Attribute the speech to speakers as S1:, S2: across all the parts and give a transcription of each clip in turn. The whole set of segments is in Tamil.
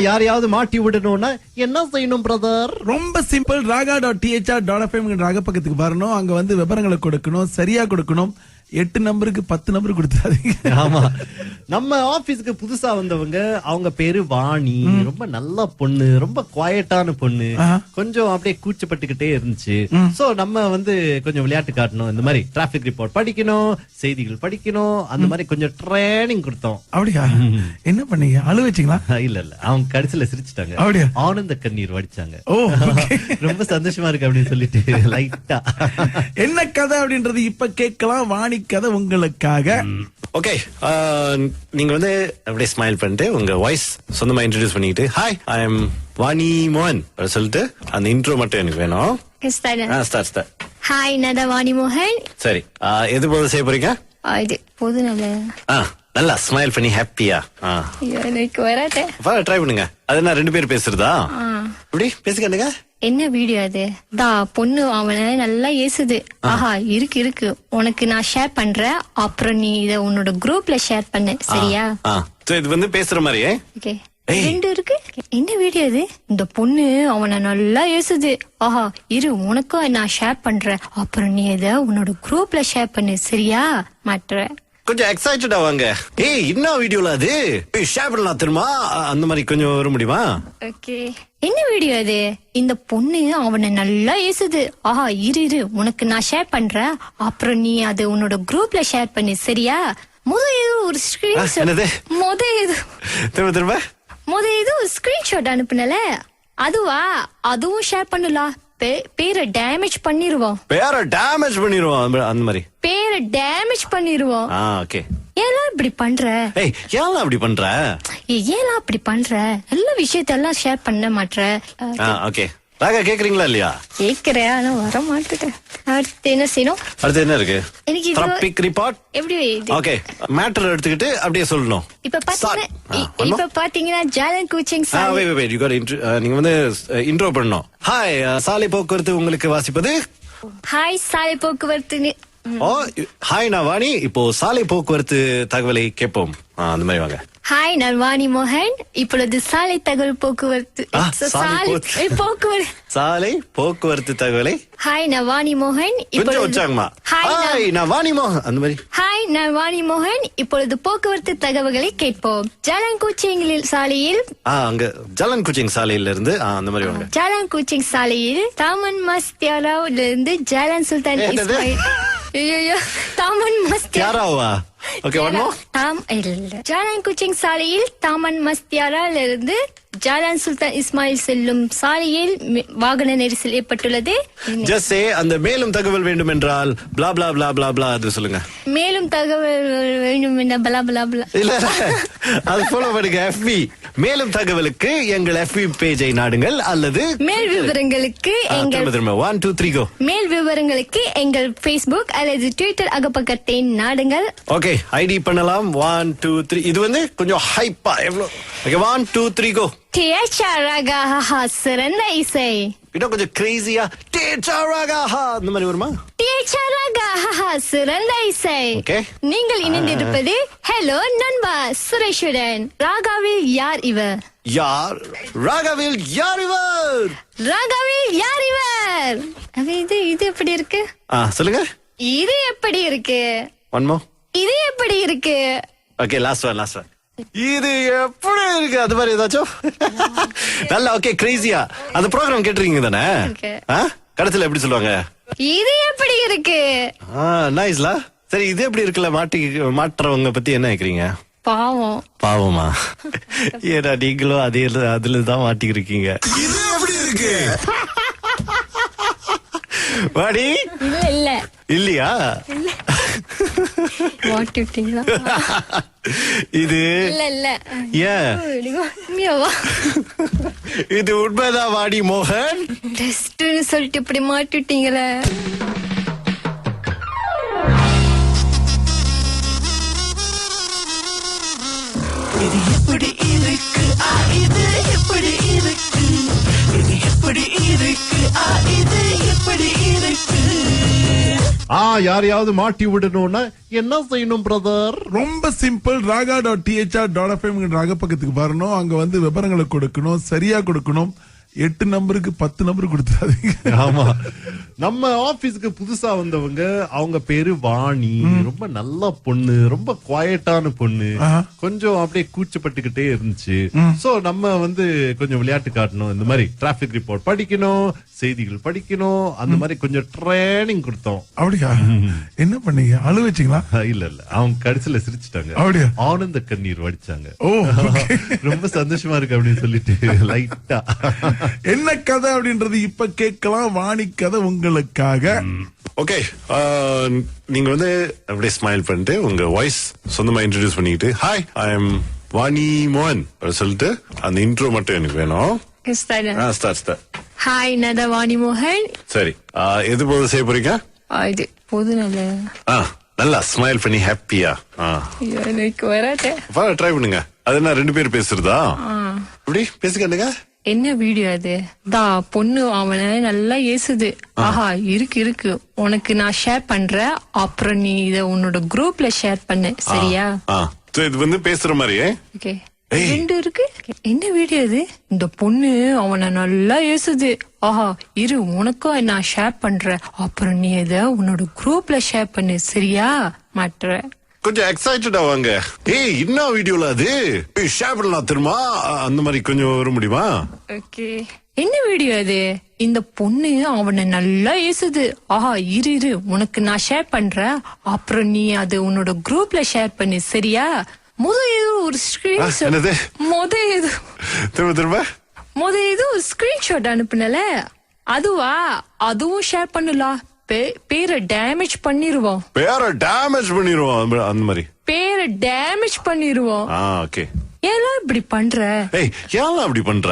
S1: யாரையாவது மாட்டி விடணும்னா என்ன செய்யணும் பிரதர்?
S2: ரொம்ப சிம்பிள். raga.thr.fm ராக பக்கத்துக்கு வரணும். அங்க வந்து விவரங்களை கொடுக்கணும், சரியா கொடுக்கணும். 8 நம்பருக்கு 10 நம்பர் கொடுத்தாதீங்க.
S1: ஆமா, நம்ம ஆபீஸ்க்கு புதுசா வந்தவங்க, அவங்க பேரு வாணி. ரொம்ப நல்ல பொண்ணு, ரொம்ப குவாய்ட்டான பொண்ணு. கொஞ்சம் அப்படியே கூச்சப்பட்டுக்கிட்டே இருந்துச்சு. சோ நம்ம வந்து கொஞ்சம் விளையாட்டு காட்டணும். இந்த மாதிரி டிராபிக் ரிப்போர்ட் படிக்கணும், செய்திகள் படிக்கணும், அந்த மாதிரி கொஞ்சம் ட்ரைனிங் கொடுத்தோம்.
S2: அப்படியா? என்ன பண்ணீங்க? அழு வச்சீங்களா?
S1: இல்ல அவங்க கடைசியில சிரிச்சுட்டாங்க.
S2: அப்படியா?
S1: ஆனந்த கண்ணீர் வடிச்சாங்க.
S2: ஓ,
S1: ரொம்ப சந்தோஷமா இருக்கு அப்படின்னு சொல்லிட்டு லைட்டா.
S2: என்ன கதை அப்படின்றது இப்ப கேட்கலாம். வாணி கதை உங்களுக்காக.
S3: ஓகே, நீங்க வந்து அப்படியே ஸ்மைல் பண்ணிட்டு உங்க வாய்ஸ் சொந்தமா இன்ட்ரோடியூஸ் பண்ணிக்கிட்டு, ஹாய் ஐ எம் வாணி மோகன் சொல்லிட்டு அந்த இன்ட்ரோ மட்டும் எனக்கு வேணும். ஸ்டார்ட்.
S4: ஹாய், நான் வாணி மோகன்.
S3: சரி, எது போது செய்ய போறீங்க?
S4: இது போது
S3: நல்லா ஸ்மைல் பண்ணி ஹாப்பியா
S4: எனக்கு வராது.
S3: ட்ரை பண்ணுங்க. அது என்ன 2 பேர் பேசுறதா? இப்படி பேசிக்கானுங்க.
S4: என்ன வீடியோ அது? பொண்ணு அவனை நல்லா ஏசுது. ஆஹா, இருக்கு உனக்கு நான் ஷேர் பண்றேன், அப்புறம் நீ இத உன்னோட குரூப்ல ஷேர் பண்ணு, சரியா?
S3: இது வந்து பேசுற மாதிரியே.
S4: ஓகே, 2 இருக்கு. என்ன வீடியோ அது? இந்த பொண்ணு அவனை நல்லா ஏசுது. ஆஹா, உனக்கும் நான் ஷேர் பண்றேன், அப்புறம் நீ இத உன்னோட குரூப்ல ஷேர் பண்ணு, சரியா? மாற்ற
S3: கொஞ்சம் எக்ஸைட்டட் ஆவாங்க. என்ன வீடியோல அது ஷேர் பண்ணலாம் தெரியுமா? அந்த மாதிரி கொஞ்சம் வர முடியுமா?
S4: ஓகே, என்ன வீடியோ அது? இந்த பொண்ணு அவனை நல்லா ஏசுது. ஆஹா, இரு உனக்கு நான் ஷேர் பண்றேன், அப்புறம் நீ அது உன்னோட குரூப்ல ஷேர் பண்ணு, சரியா? ஒரு ஸ்கிரீன்ஷாட் அனுப்புனல, அதுவும் ஷேர் பண்ணலாம். பேரை டேமேஜ் பண்ணிருவோம்.
S3: அந்த மாதிரி
S4: பேரை டேமேஜ் பண்ணிருவோம்.
S3: ஓகே,
S4: ஏன் இப்படி பண்ற?
S3: ஏன் அப்படி பண்ற?
S4: ஏன் அப்படி பண்ற? நல்ல விஷயத்தெல்லாம் ஷேர் பண்ண மாட்ற.
S3: ஓகே, ராகா கேக்குறீங்களா இல்லையா?
S4: கேக்குறேன், ஆனா வர மாட்டேன். அடுத்து என்ன செய்யணும்?
S3: அடுத்து என்ன இருக்கு?
S4: எனக்கு
S3: டிராபிக் ரிப்போர்ட்.
S4: எப்படி?
S3: ஓகே, மேட்டர் எடுத்துக்கிட்டு அப்படியே சொல்லணும்.
S4: இப்ப பாத்தீங்கன்னா ஜாலன் கோச்சிங்
S3: நீங்க வந்து இன்ட்ரோ பண்ணணும். ஹாய், சாலை போக்குவரத்து உங்களுக்கு வாசிப்பது.
S4: ஹாய், சாலை போக்குவரத்து.
S3: ஹாய், நான் வாணி. இப்போ சாலை போக்குவரத்து தகவலை கேட்போம். அந்த மாதிரி வாங்க.
S4: ஹாய், நான் வாணி மோகன். இப்பொழுது சாலை தகவல் போக்குவரத்து
S3: சாலை போக்குவரத்து தகவலை.
S4: ஹாய், நான் வாணி மோகன்.
S3: ஹாய், நான் வாணி மோகன். அந்த மாதிரி
S4: ஹாய், நான் வாணி மோகன். இப்பொழுது போக்குவரத்து தகவல்களை கேட்போம். ஜாலன் கோச்சிங் சாலையில்
S3: அங்க ஜாலன் கோச்சிங் சாலையில இருந்து அந்த மாதிரி வாங்க.
S4: ஜாலன் கோச்சிங் சாலையில் தாமன் மஸ்தியாராவில இருந்து ஜாலன் சுல்தான் இஸ்மாயில். தாமன் மஸ்தியாராவா? ஜாலன் கோச்சிங் சாலையில் தாமன் மஸ்தியாரால இருந்து ஜாலன் சுல்தான் இஸ்மாயில் செல்லும் சாலையில் வாகன நெரிசல் ஏற்பட்டுள்ளது.
S3: அந்த மேலும் தகவல் வேண்டும் என்றால் blah blah blah blah blah அது சொல்லுங்க.
S4: மேலும் தகவல் வேண்டும் என்றால் blah blah blah.
S3: இல்ல, அது ஃபாலோ பண்ணுங்க. FB மேலும் தகவலுக்கு எங்கள் FB பேஜை நாடுங்கள், அல்லது
S4: மேல் விவரங்களுக்கு எங்கள்
S3: 1 2 3 go.
S4: மேல் விவரங்களுக்கு எங்கள் Facebook அல்லது Twitter அகப்பக்கத்தை நாடுங்கள்.
S3: ஓகே, ஐடி பண்ணலாம். 1 2 3. இது வந்து கொஞ்சம் ஹைப்பா எவ்வளவு? Okay, 1 2 3 go.
S4: டியச்சாரகா சிறந்த இசை.
S3: இன்னும் கொஞ்சம் கிரேசியா டியச்சாரகா அந்த மாதிரி வருமா?
S4: டியச்சாரகா சிறந்த இசை.
S3: ஓகே,
S4: நீங்கள் இணைந்திருப்பது ஹலோ நண்பா சுரேஷுடன். ராகாவில் யார் இவர்?
S3: ராகாவில் யார் இவர்?
S4: ராகாவில் யார் இவர்? இது எப்படி இருக்கு?
S3: சொல்லுங்க.
S4: இது எப்படி இருக்கு?
S3: One more.
S4: இது எப்படி இருக்கு?
S3: Okay, last one. இது எப்படி இருக்கு? அது மாதிரி ஏதாச்சும் நல்லா. ஓகே, கிரேசியா அந்த ப்ரோக்ராம் கேட்டுருக்கீங்க தானே? கடைசியில எப்படி சொல்லுவாங்க? இது
S4: எப்படி இருக்கு?
S3: நைஸ்லா. சரி, இது எப்படி இருக்குல்ல? மாற்றவங்க பத்தி என்ன நினைக்கிறீங்க? பாவமா? ஏடா, நீங்களும் அதுலதான் மாட்டிக்கிருக்கீங்க. இது எப்படி இருக்கு? வாடி
S4: இல்ல
S3: இல்லையா? இது இது உண்மைதான் வாடி மோகன்.
S4: சொல்லிட்டு இப்படி மாட்டிட்டீங்களே.
S5: இது எப்படி இருக்கு? இது எப்படி இருக்கு? இது எப்படி இருக்கு? இது எப்படி இருக்கு?
S1: யாரையாவது மாட்டி விடணும்னா என்ன செய்யணும் பிரதர்?
S2: ரொம்ப சிம்பிள். raga.thr.fm ராகப்பக்கத்துக்கு வரணும். அங்க வந்து விவரங்களை கொடுக்கணும், சரியா கொடுக்கணும். 8 நம்பருக்கு 10 நம்பர் கொடுத்துறாதீங்க.
S1: ஆமா, நம்ம ஆபீஸ்க்கு புதுசா வந்தவங்க, அவங்க பேரு வாணி. ரொம்ப நல்ல பொண்ணு, ரொம்ப குவாய்ட்டான பொண்ணு. கொஞ்சம் அப்படியே கூச்சப்பட்டுக்கிட்டே இருந்துச்சு. சோ நம்ம வந்து கொஞ்சம் விளையாட்டு காட்டணும். இந்த மாதிரி டிராபிக் ரிப்போர்ட் படிக்கணும், செய்திகள் படிக்கணும், அந்த மாதிரி கொஞ்சம் ட்ரைனிங் கொடுத்தோம்.
S2: அப்படியா? என்ன பண்ணீங்க? அழு வச்சீங்களா?
S1: இல்ல அவங்க கடைசியில சிரிச்சுட்டாங்க.
S2: அப்படியா?
S1: ஆனந்த கண்ணீர் வடிச்சாங்க.
S2: ஓ,
S1: ரொம்ப சந்தோஷமா இருக்கு அப்படின்னு சொல்லிட்டு லைட்டா.
S2: என்ன கதை அப்படின்றது இப்ப கேட்கலாம். வாணி கதை உங்களுக்காக.
S3: ஓகே, நீங்க வந்து அப்படியே ஸ்மைல் பண்ணிட்டு உங்க வாய்ஸ் சொந்தமா இன்ட்ரோடியூஸ் பண்ணிக்கிட்டு ஹாய் ஐ எம் வாணி மோகன் சொல்லிட்டு அந்த இன்ட்ரோ மட்டும் எனக்கு வேணும். ஸ்டார்ட்.
S4: ஹாய், நான் வாணி மோகன்.
S3: சரி, எது போது செய்ய போறீங்க?
S4: இது போது நல்ல
S3: நல்லா ஸ்மைல் பண்ணி ஹாப்பியா
S4: எனக்கு வராட்டே.
S3: ட்ரை பண்ணுங்க. அது என்ன 2 பேர் பேசுறதா? இப்படி பேசுங்க.
S4: என்ன வீடியோ அது? பொண்ணு அவனை நல்லா ஏசுது. ஆஹா, இருக்கு உனக்கு நான் ஷேர் பண்றேன், அப்புறம் நீ இத உன்னோட குரூப்ல ஷேர் பண்ணு, சரியா?
S3: இது வந்து பேசுற மாதிரி.
S4: ஓகே, 2 இருக்கு. என்ன வீடியோ அது? இந்த பொண்ணு அவனை நல்லா ஏசுது. ஆஹா, உனக்கும் நான் ஷேர் பண்றேன், அப்புறம் நீ இத உன்னோட குரூப்ல ஷேர் பண்ணு, சரியா? மாட்டுற
S3: கொஞ்சம் எக்ஸைட்டட் ஆவாங்க. என்ன வீடியோல அது ஷேர் பண்ணலாம் தெரியுமா? அந்த மாதிரி கொஞ்சம் வர முடியுமா?
S4: ஓகே, என்ன வீடியோ அது? இந்த பொண்ணு அவனை நல்லா ஏசுது. ஆஹா, இரு உனக்கு நான் ஷேர் பண்றேன், அப்புறம் நீ அது உன்னோட குரூப்ல ஷேர் பண்ணு, சரியா? ஏதோ ஒரு ஸ்கிரீன்ஷாட் அனுப்புனல, அதுவும் ஷேர் பண்ணலாம். பேரை டேமேஜ் பண்ணிருவோம்.
S3: அந்த மாதிரி
S4: பேரை டேமேஜ் பண்ணிருவோம்.
S3: ஓகே,
S4: ஏன் இப்படி பண்ற?
S3: ஏன் அப்படி பண்ற?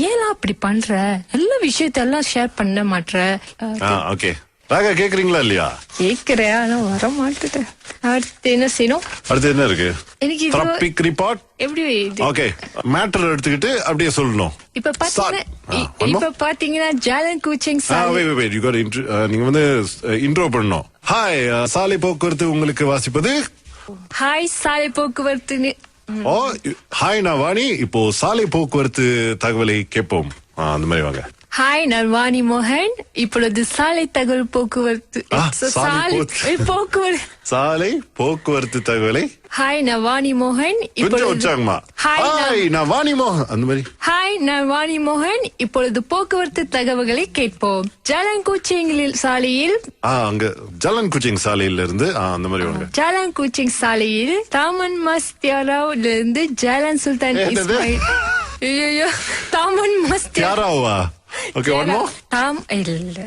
S4: ஏன் அப்படி பண்ற? நல்ல விஷயத்தெல்லாம் ஷேர் பண்ண மாட்ற.
S3: ஓகே, ராகா கேக்குறீங்களா இல்லையா?
S4: கேக்குறேன், ஆனா வர மாட்டேன். அடுத்து என்ன செய்யணும்?
S3: அடுத்து என்ன இருக்கு?
S4: எனக்கு
S3: டிராபிக் ரிப்போர்ட்.
S4: எப்படி?
S3: ஓகே, மேட்டர் எடுத்துக்கிட்டு அப்படியே சொல்லணும்.
S4: இப்ப பாத்தீங்கன்னா ஜாலன் கோச்சிங்
S3: நீங்க வந்து இன்ட்ரோ பண்ணணும். ஹாய், சாலை போக்குவரத்து உங்களுக்கு வாசிப்பது.
S4: ஹாய், சாலை போக்குவரத்து.
S3: ஹாய், நான் வாணி. இப்போ சாலை போக்குவரத்து தகவலை கேட்போம். அந்த மாதிரி வாங்க.
S4: ஹாய், நான் வாணி மோகன். இப்பொழுது சாலை தகவல் போக்குவரத்து
S3: சாலை போக்குவரத்து தகவலை.
S4: ஹாய், நான் வாணி மோகன்.
S3: கொஞ்சம் உற்சாகமா. ஹாய், நான் வாணி மோகன். அந்த மாதிரி.
S4: ஹாய், நான் வாணி மோகன். இப்பொழுது போக்குவரத்து தகவல்களை கேட்போம். ஜாலன் கோச்சிங் சாலையில்
S3: அங்க ஜாலன் கோச்சிங் சாலையில இருந்து அந்த மாதிரி வாங்க.
S4: ஜாலன் கோச்சிங் சாலையில் தாமன் மஸ்தியாராவில இருந்து ஜாலன் சுல்தான் இஸ்மாயில். ஐயோ, தாமன் மஸ்தியாராவா?
S3: Okay, one more.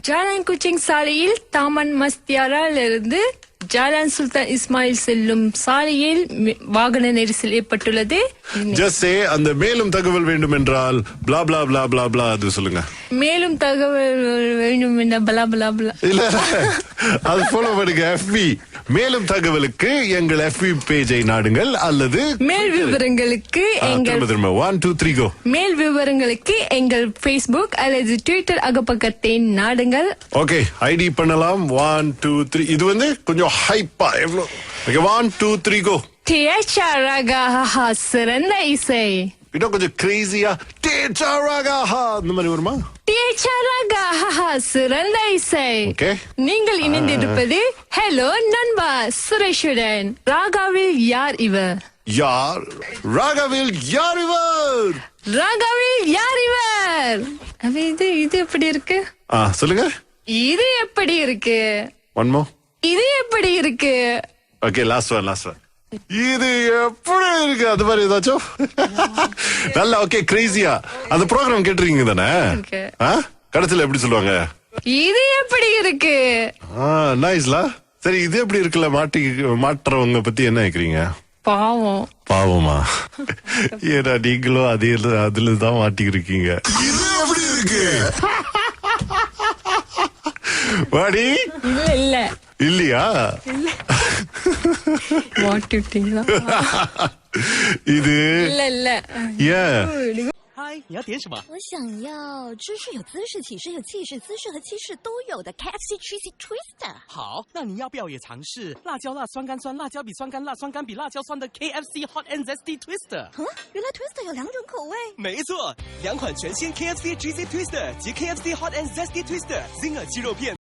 S4: Jalan Kuching சாலையில் தாமன் மஸ்தியாரால இருந்து ஜாலான் சுல்தான் இஸ்மாயில் செல்லும் சாலையில் வாகன நெரிசல் ஏற்பட்டுள்ளது.
S3: அந்த மேலும் தகவல் வேண்டும் என்றால் blah blah blah blah blah அது சொல்லுங்க.
S4: மேலும் தகவல் வேண்டும் என்ற blah blah blah.
S3: இல்ல, அது ஃபாலோ பண்ணுங்க. FB மேலும் தகவலுக்கு எங்கள் FB பேஜை நாடுங்கள், அல்லது
S4: மேல் விவரங்களுக்கு எங்கள்
S3: 1 2 3 கோ.
S4: மேல் விவரங்களுக்கு எங்கள் Facebook அல்லது Twitter அகப்பக்கத்தை நாடுங்கள்.
S3: ஓகே, ஐடி பண்ணலாம். 1 2 3. இது வந்து கொஞ்சம் ஹைப்பா எவ்வளவு? ஓகே, 1 2 3 கோ.
S4: ராகா சிறந்த இசை.
S3: இன்னும் கொஞ்சம் கிரேசியா ராகா இந்த மாதிரி வருமா?
S4: ராகா சிறந்த இசை.
S3: ஓகே,
S4: நீங்கள் இணைந்திருப்பது ஹலோ நண்பா சுரேஷுடன். ராகாவில் யார் இவர்?
S3: ராகாவில் யார் இவர்?
S4: ராகாவில் யார் இவர்? இது எப்படி இருக்கு?
S3: சொல்லுங்க.
S4: இது எப்படி இருக்கு?
S3: One more.
S4: இது எப்படி இருக்கு?
S3: Okay, last one. இது எப்படி இருக்கு? அது மாதிரி ஏதாச்சும் நல்லா. ஓகே, கிரேசியா அந்த ப்ரோக்ராம் கேட்டிருக்கீங்க தானே? கடைசியில எப்படி சொல்லுவாங்க?
S4: இது எப்படி இருக்கு?
S3: நைஸ்லா. சரி, இது எப்படி இருக்குல்ல மாற்றவங்க பத்தி என்ன நினைக்கிறீங்க? பாவமா? ஏன்னா நீங்களும் அதுலதான் மாட்டிக்கிருக்கீங்க. இது எப்படி இருக்கு? வாடி
S4: இல்ல
S3: இல்லையா?
S4: மாட்டிட்டீங்களா?
S3: இது
S4: இல்ல
S3: ஏன்
S6: 嗨，你要点什么？
S7: 我想要知识有姿势，启示有气势，姿势和气势都有的 KFC Cheesy Twister。
S6: 好，那你要不要也尝试辣椒辣酸干酸，辣椒比酸干辣，酸干比辣椒酸的 KFC Hot and Zesty Twister？
S7: 原来 Twister 有2种口味。
S6: 没错，2款全新 KFC Cheesy Twister 及 KFC Hot and Zesty Twister， Zinger 鸡肉片。